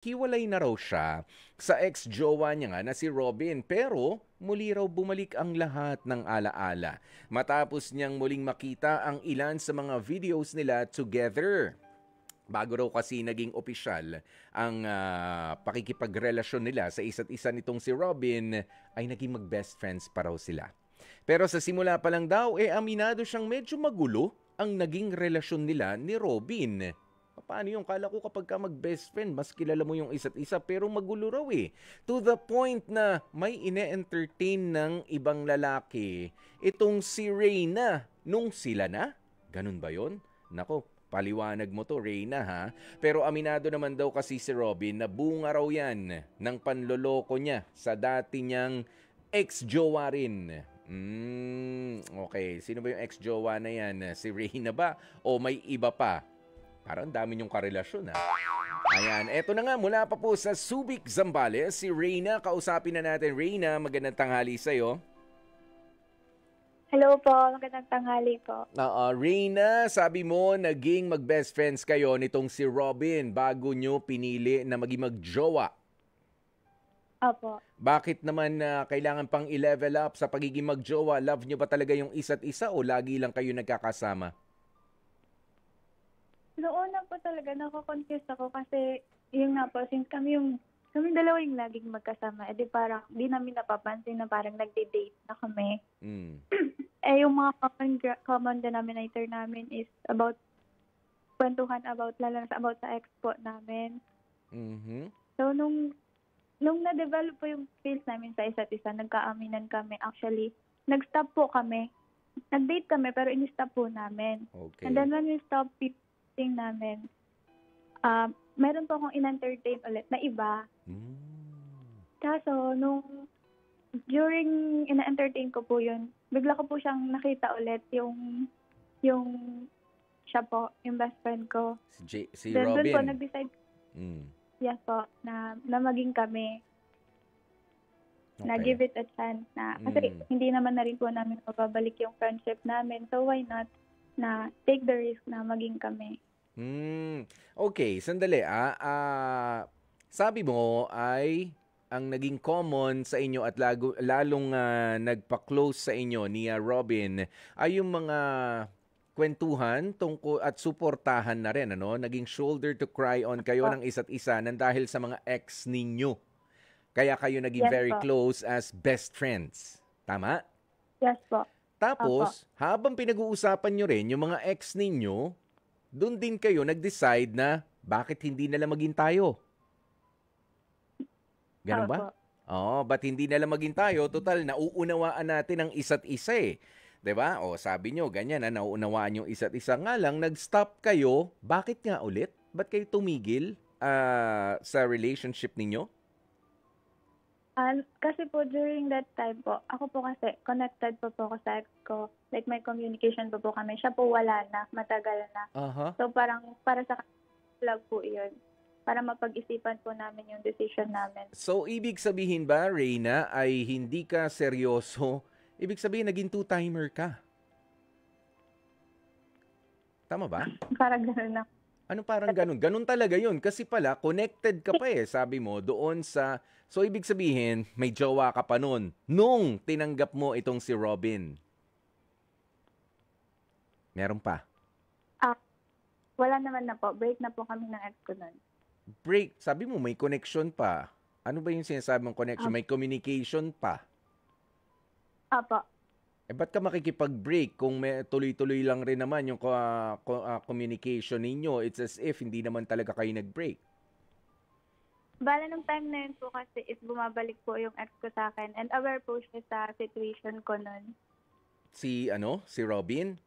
hiwalay na raw siya sa ex-jowa niya nga na si Robin, pero muli raw bumalik ang lahat ng alaala matapos niyang muling makita ang ilan sa mga videos nila together. Bago raw kasi naging opisyal ang pakikipagrelasyon nila sa isa't isa nitong si Robin, ay naging mag-best friends pa raw sila. Pero sa simula pa lang daw, aminado siyang medyo magulo ang naging relasyon nila ni Robin. Paano yung kala ko kapag ka mag-best friend, mas kilala mo yung isa't isa, pero magulo raw eh. To the point na may ine-entertain ng ibang lalaki itong si Reyna nung sila na. Ganun ba yon? Nako, paliwanag mo to, Reyna, ha? Pero aminado naman daw kasi si Robin na bunga raw yan ng panloloko niya sa dati niyang ex-jowa rin. Okay. Sino ba yung ex-jowa na yan? Si Reyna ba? O may iba pa? Parang dami niyong karelasyon, ha? Ayan, eto na nga, mula pa po sa Subic, Zambales, si Reyna. Kausapin na natin. Reyna, magandang tanghali sa'yo. Hello po, magandang tanghali po. Reyna, sabi mo, naging mag-best friends kayo nitong si Robin bago nyo pinili na maging mag-jowa. Opo. Bakit naman kailangan pang i-level up sa pagiging mag-jowa? Love nyo ba talaga yung isa't isa o lagi lang kayo nagkakasama? Noon na po talaga nako-confuse ako kasi yung nga po, since kami dalawa yung laging magkasama, edi parang di namin napapansin na parang nagde-date na kami. Yung mga common denominator namin is about kwentuhan about, lalo na about sa ex po namin. So, nung na-develop po yung feels namin sa isa't isa, nagkaaminan kami. Actually, nag-stop po kami. Nag-date kami, pero in-stop po namin. Okay. And then when we stop dating namin, meron po akong in-entertain ulit na iba. Kaso, during in-entertain ko po yun, bigla ko po siyang nakita ulit yung siya po, yung best friend ko. Si then, Robin. Doon po, nag-decide, yes po, na maging kami. Okay. Na give it a chance na. Kasi hindi naman na rin po namin mababalik yung friendship namin. So why not na take the risk na maging kami. Okay, sandali sabi mo ay ang naging common sa inyo at lalong nagpa-close sa inyo ni Robin ay yung mga kwentuhan tungkol at suportahan na rin, ano? Naging shoulder to cry on kayo ng isa't isa nang dahil sa mga ex ninyo. Kaya kayo naging very close as best friends. Tama? Yes po. Tapos, habang pinag-uusapan nyo rin yung mga ex ninyo, doon din kayo nag-decide na bakit hindi nila maging tayo. Ganun ba? Oo, ba't hindi nila maging tayo? Total, nauunawaan natin ang isa't isa eh. 'Di ba? O sabi nyo, ganyan na nauunawaan yung isa't isa. Nga lang, nag-stop kayo. Bakit nga ulit? Ba't kayo tumigil sa relationship ninyo? Kasi po during that time po, ako po kasi connected po ako sa ex ko. Like may communication po kami. Siya po wala na, matagal na. So parang para sa vlog po yun. Para mapag-isipan po namin yung decision namin. So ibig sabihin ba, Reyna, ay hindi ka seryoso? Ibig sabihin naging two-timer ka? Tama ba? Parang gano'n na. Ano parang ganun? Ganun talaga yun. Kasi pala, connected ka pa sabi mo, doon sa... So, ibig sabihin, may jowa ka pa nun nung tinanggap mo itong si Robin. Meron pa? Wala naman na po. Break na po kami ng ex ko nun. Break? Sabi mo, may connection pa. Ano ba yung sinasabi mong connection? May communication pa. Apo. Ba't ka makikipag-break kung may tuloy-tuloy lang rin naman yung communication ninyo? It's as if hindi naman talaga kayo nag-break. Bala nung time na yun po kasi is bumabalik po yung ex ko sa akin and aware po siya sa situation ko nun. Si Robin?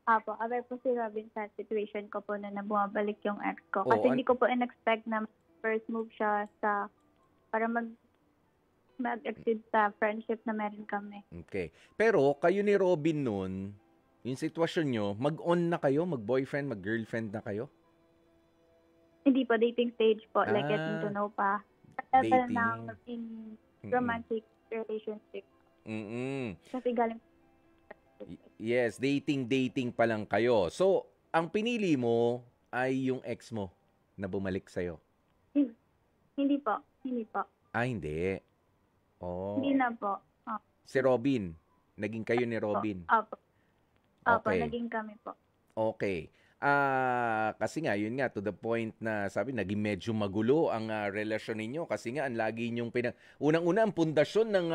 Apo, aware po si Robin sa situation ko po na bumabalik yung ex ko. Kasi hindi ko po in-expect na first move siya para mag-exceed sa friendship na meron kami. Okay. Pero kayo ni Robin nun, yung sitwasyon nyo, mag-on na kayo? Mag-boyfriend, mag-girlfriend na kayo? Hindi po, dating stage po. Like getting to know pa. Level ng in romantic relationship. Kasi galing. Yes, dating pa lang kayo. So, ang pinili mo ay yung ex mo na bumalik sa'yo. Hin- Hindi po. Hindi po. Hindi. Hindi Oh, na po. si Robin. Naging kayo ni Opo. Robin. Opo. Opo, Okay. naging kami po. Okay. Kasi nga, yun nga, to the point na sabi, naging medyo magulo ang relasyon ninyo kasi nga, ang lagi nyong unang-una, ang pundasyon ng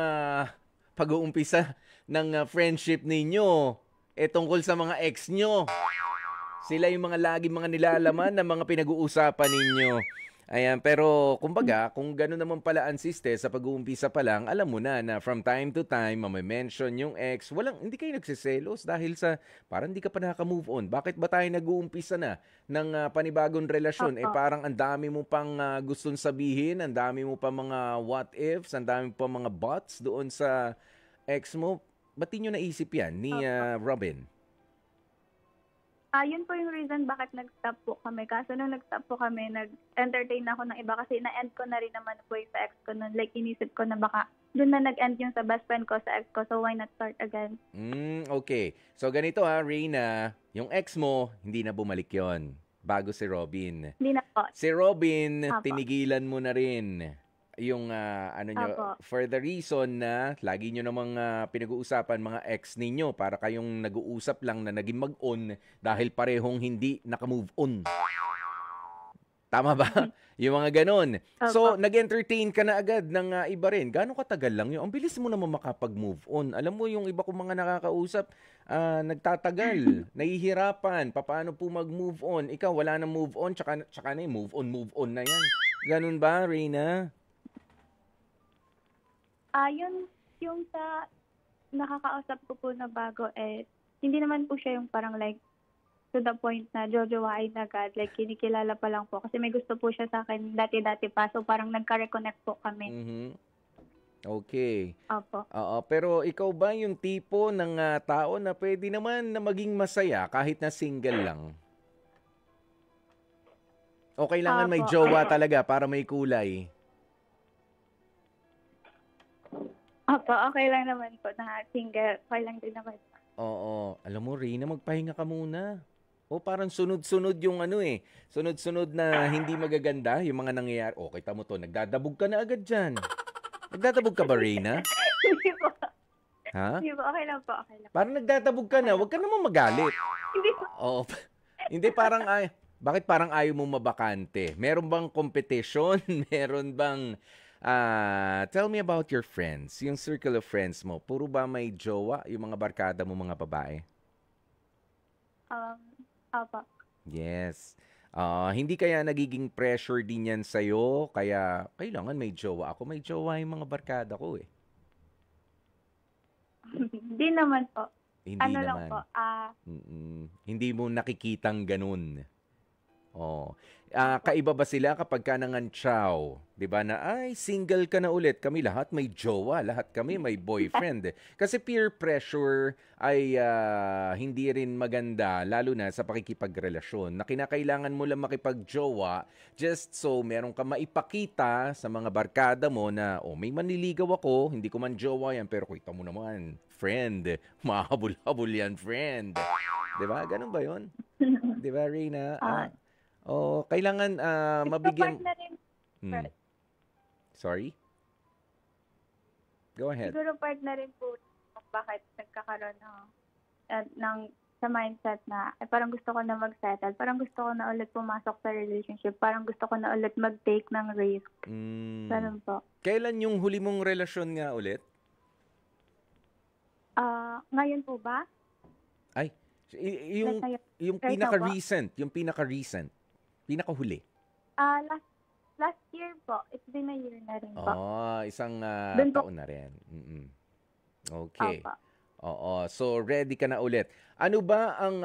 pag-uumpisa ng friendship ninyo, tungkol sa mga ex nyo. Sila yung mga lagi mga nilalaman na mga pinag-uusapan ninyo. Ayan, pero kumbaga, kung gano'n naman pala ang siste sa pag-uumpisa pa lang, alam mo na from time to time, mame-mention yung ex, hindi kayo nagsiselos dahil sa parang hindi ka pa nakaka-move on. Bakit ba tayo nag-uumpisa na ng panibagong relasyon? Opo. Parang ang dami mo pang gustong sabihin, ang dami mo pa mga what ifs, ang dami pa mga buts doon sa ex mo. Ba't di nyo naisip yan ni Opo. Robin? Yun po yung reason bakit nag-stop po kami. Kaso nung nag-stop po kami, nag-entertain ako ng iba kasi na-end ko na rin naman po yung sa ex ko nun. Like, inisip ko na baka doon na nag-end yung sa best friend ko sa ex ko. So, why not start again? Okay. So ganito Reina, yung ex mo, hindi na bumalik yon bago si Robin. Hindi na po. Si Robin, Apo. tinigilan mo na rin yung nyo, Apo. for the reason na lagi nyo namang pinag-uusapan mga ex ninyo para kayong nag-uusap lang na naging mag-on dahil parehong hindi naka-move on. Tama ba? Yung mga ganun. So, Opo. nag-entertain ka na agad ng iba rin. Gano'ng katagal lang yun? Ang bilis mo naman makapag-move on. Alam mo, yung iba kong mga nakakausap, nagtatagal, nahihirapan, paano po mag-move on. Ikaw, wala na move on, tsaka na yung move on na yan. Ganun ba, Reina? Yun, yung sa nakakausap ko po na bago, hindi naman po siya yung parang like, to the point na jojowain agad. Like, kinikilala pa lang po. Kasi may gusto po siya sa akin dati-dati pa. So, parang nagka-reconnect po kami. Mhm. Okay. Opo. Oo, pero ikaw ba yung tipo ng tao na pwede naman na maging masaya kahit na single lang? O kailangan may Opo. jowa talaga para may kulay? Opo, okay lang naman po na single. Okay lang din naman. Oo. Alam mo, Rina, magpahinga ka muna. O parang sunod-sunod yung sunod-sunod na hindi magaganda yung mga nangyayari. O, kita mo to, nagdadabog ka na agad dyan. Nagdadabog ka ba, Rina? Hindi po. Ha? Hindi po, okay lang po. Okay lang. Parang nagdadabog ka na, huwag ka naman magalit. Hindi po. Oo. Hindi parang bakit parang ayaw mo mabakante? Meron bang competition? Meron bang tell me about your friends, yung circle of friends mo. Puro ba may jowa yung mga barkada mo mga babae? Opo. Yes. Hindi kaya nagiging pressure din yan sa'yo? Kaya kailangan may jowa ako. May jowa yung mga barkada ko eh. Hindi naman po. Hindi Ano lang naman. po, Hindi mo nakikitang ganun. Oh. Kaiba ba sila kapag ka nangantsaw? 'Di ba na ay single ka na ulit. Kami lahat may jowa, lahat kami may boyfriend. Kasi peer pressure ay hindi rin maganda lalo na sa pakikipagrelasyon. Na kinakailangan mo lang makipagjowa just so meron ka maipakita sa mga barkada mo na may manliligaw ako, hindi ko man jowa yan pero kita mo naman, friend. Mahabol-habol yan, friend. 'Di ba? Ganun ba 'yon? 'Di ba, Reina? Kailangan mabigyan... Siguro part na rin, Sorry? Go ahead. siguro part na rin po kung bakit nagkakaroon ng sa mindset na parang gusto ko na mag-settle, parang gusto ko na ulit pumasok sa relationship, parang gusto ko na ulit mag-take ng risk. Ganun po. Kailan yung huli mong relasyon nga ulit? Ngayon po ba? Ay, yung Right now po? yung pinaka-recent, pinaka-huli. Last year po. It's been a year na rin po. Isang Dun po. taon na rin. Okay. Opo. Oo, so ready ka na ulit. Ano ba ang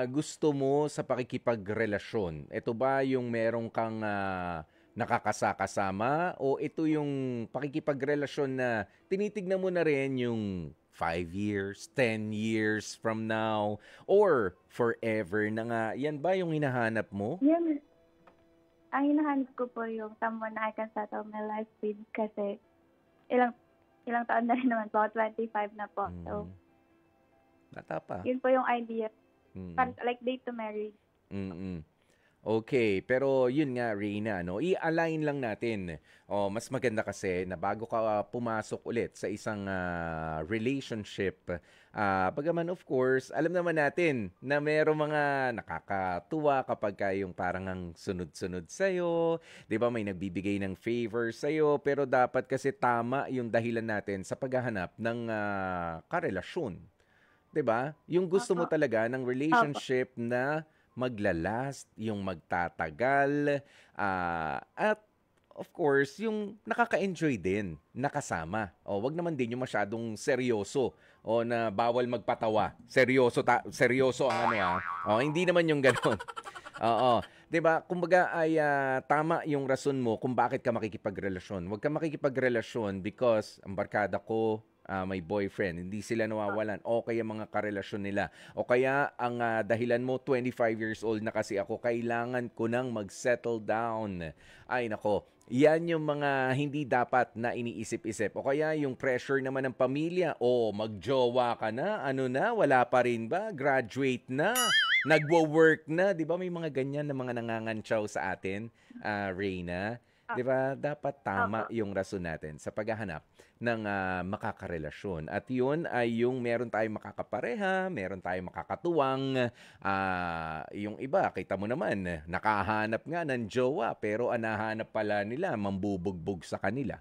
gusto mo sa pakikipagrelasyon? Ito ba yung merong kang nakakasama o ito yung pakikipagrelasyon na tinitignan mo na rin yung 5 years, 10 years from now, or forever na nga? Yan ba yung hinahanap mo? Yan. Ang hinahanap ko po yung someone na I can settle my life with kasi ilang taon na rin naman po. 25 na po. So, Bata pa. yun po yung idea. Parang like date to marriage. Okay, pero yun nga Reyna, no, i-align lang natin. Mas maganda kasi na bago ka pumasok ulit sa isang relationship, bagaman of course, alam naman natin na merong mga nakakatuwa kapag yung parang ang sunod-sunod sa'yo, 'di ba? May nagbibigay ng favor sa'yo, pero dapat kasi tama yung dahilan natin sa paghahanap ng karelasyon. 'Di ba? Yung gusto mo Opo. talaga ng Opo. relationship na maglalast, yung magtatagal, at of course, yung nakaka-enjoy din, nakasama. Wag naman din yung masyadong seryoso o na bawal magpatawa. Seryoso ang ano hindi naman yung gano'n. Oo. 'Di ba? Kumbaga ay tama yung rason mo kung bakit ka makikipagrelasyon. Huwag ka makikipagrelasyon because ang barkada ko may boyfriend, hindi sila nawawalan. O kaya mga karelasyon nila. O kaya ang dahilan mo, 25 years old na kasi ako, kailangan ko nang mag-settle down. Ay nako, yan yung mga hindi dapat na iniisip-isip. O kaya yung pressure naman ng pamilya, magjowa ka na, ano na, wala pa rin ba? Graduate na, nagwo-work na, 'di ba? May mga ganyan na mga nangangantsaw sa atin, Reyna. 'Di ba? Dapat tama Opo. yung rason natin sa paghahanap ng makakarelasyon. At yun ay yung meron tayong makakapareha, meron tayong makakatuwang, yung iba, kita mo naman, nakahanap nga ng jowa, pero ang nahanap pala nila, mambubugbog sa kanila.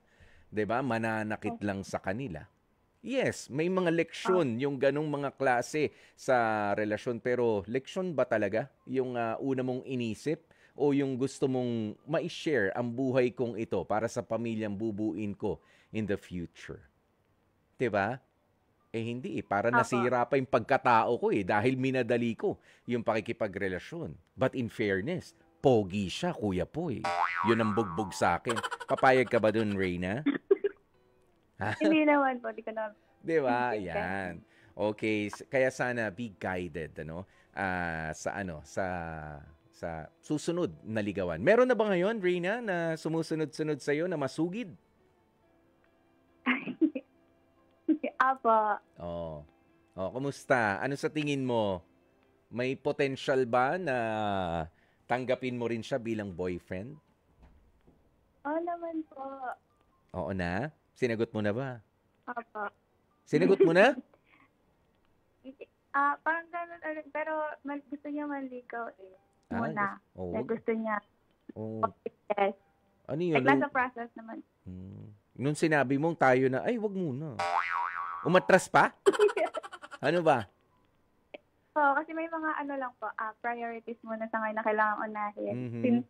'Di ba? Mananakit lang sa kanila. Yes, may mga Opo. leksyon yung ganong mga klase sa relasyon, pero leksyon ba talaga yung una mong inisip o yung gusto mong ma-share ang buhay kong ito para sa pamilyang bubuin ko in the future? 'Di ba? Hindi eh. Para Opo. nasira pa yung pagkatao ko eh dahil minadali ko yung pakikipagrelasyon. But in fairness, pogi siya, Kuya Poy. Yun ang bugbog sa akin. Papayag ka ba dun, Reyna? Hindi naman po, di ko naman 'Di ba? iniintindi. Yan. Okay, kaya sana be guided ano sa ano sa susunod na ligawan. Meron na ba ngayon, Reyna, na sumusunod-sunod sa na masugid? Opo. Oh. Kumusta? Ano sa tingin mo? May potential ba na tanggapin mo rin siya bilang boyfriend? Oo naman po. Oo na? Sinagot mo na ba? Opo. Sinagot mo na? Parang gano'n ulit, pero gusto niya manligaw eh, Ah, muna. Like wag. gusto niya Oh, yes. ano yun? Like nasa process naman. Nung sinabi mong tayo na, ay, wag muna. Umatras pa? Ano ba? Oo, kasi may mga ano lang po, priorities muna sa ngayon na kailangang unahin. Mhm. Since,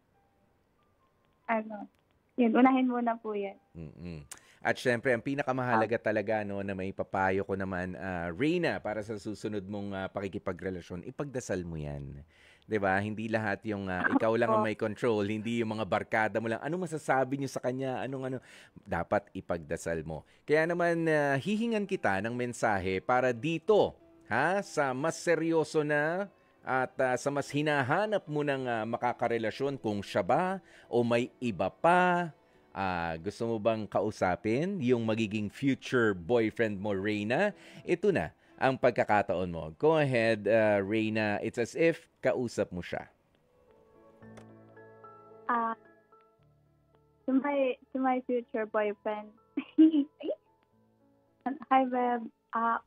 yun, unahin muna po yan. Mm. At syempre, ang pinakamahalaga talaga no na may papayo ko naman, Reyna, para sa susunod mong pakikipagrelasyon, ipagdasal mo 'yan. 'Di ba? Hindi lahat yung ikaw lang ang Opo. may control, hindi yung mga barkada mo lang. Ano masasabi niyo sa kanya? Anong ano? Dapat ipagdasal mo. Kaya naman hihingan kita ng mensahe para dito, sa mas seryoso na at sa mas hinahanap mo ng makakarelasyon kung siya ba o may iba pa. Gusto mo bang kausapin yung magiging future boyfriend mo, Reyna? Ito na ang pagkakataon mo. Go ahead, Reyna. It's as if kausap mo siya. Ah, to my future boyfriend. Hi, Beb.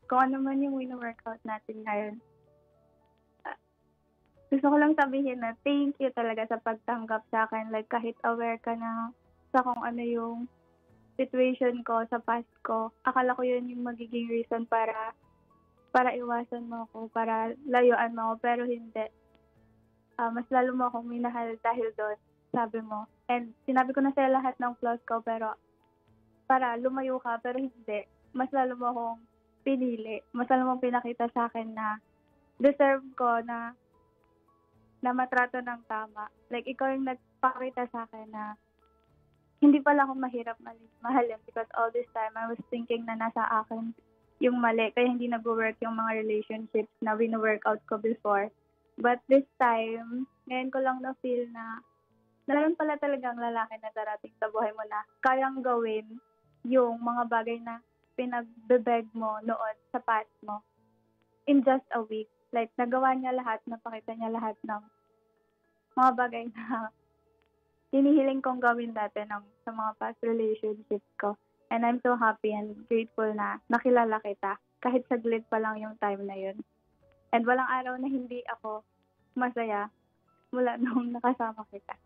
Kung ano man yung wino-workout natin ngayon. Gusto ko lang sabihin na thank you talaga sa pagtanggap sa akin. Like, kahit aware ka na sa kung ano yung situation ko sa past ko. Akala ko yun yung magiging reason para iwasan mo ako, para layuan mo ako, pero hindi. Mas lalo mo akong minahal dahil doon, sabi mo. And sinabi ko na sa'yo lahat ng flaws ko, pero para lumayo ka, pero hindi. Mas lalo mo akong pinili. Mas lalo mong pinakita sa akin na deserve ko na matrato ng tama. Like, ikaw yung nagpakita sa akin na hindi pala ako mahirap mahalin because all this time I was thinking na nasa akin yung mali, kaya hindi nag-work yung mga relationships na wino-workout ko before. But this time, ngayon ko lang na-feel na naroon pala talagang lalaki na darating sa buhay mo na kayang gawin yung mga bagay na pinagbebeg mo noon sa past mo in just a week. Like, nagawa niya lahat, napakita niya lahat ng mga bagay na hinihiling kong gawin dati sa mga past relationships ko. And I'm so happy and grateful na nakilala kita. Kahit saglit pa lang yung time na yun. And walang araw na hindi ako masaya mula nung nakasama kita.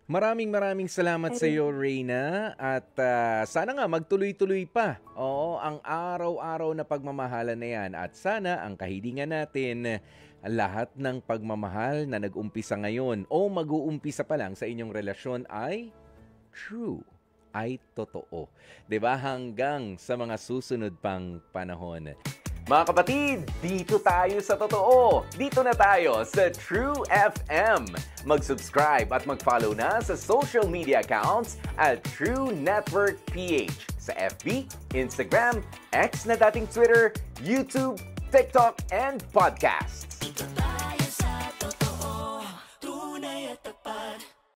Maraming salamat sa iyo, Reyna. At sana nga magtuloy-tuloy pa. Oo, ang araw-araw na pagmamahalan na yan. At sana ang kahilingan natin, lahat ng pagmamahal na nag-umpisa ngayon o mag-uumpisa pa lang sa inyong relasyon ay true, ay totoo. 'Di ba? Hanggang sa mga susunod pang panahon. Mga kapatid, dito tayo sa totoo. Dito na tayo sa True FM. Mag-subscribe at mag-follow na sa social media accounts at True Network PH sa FB, Instagram, X na dating Twitter, YouTube, TikTok, and podcasts.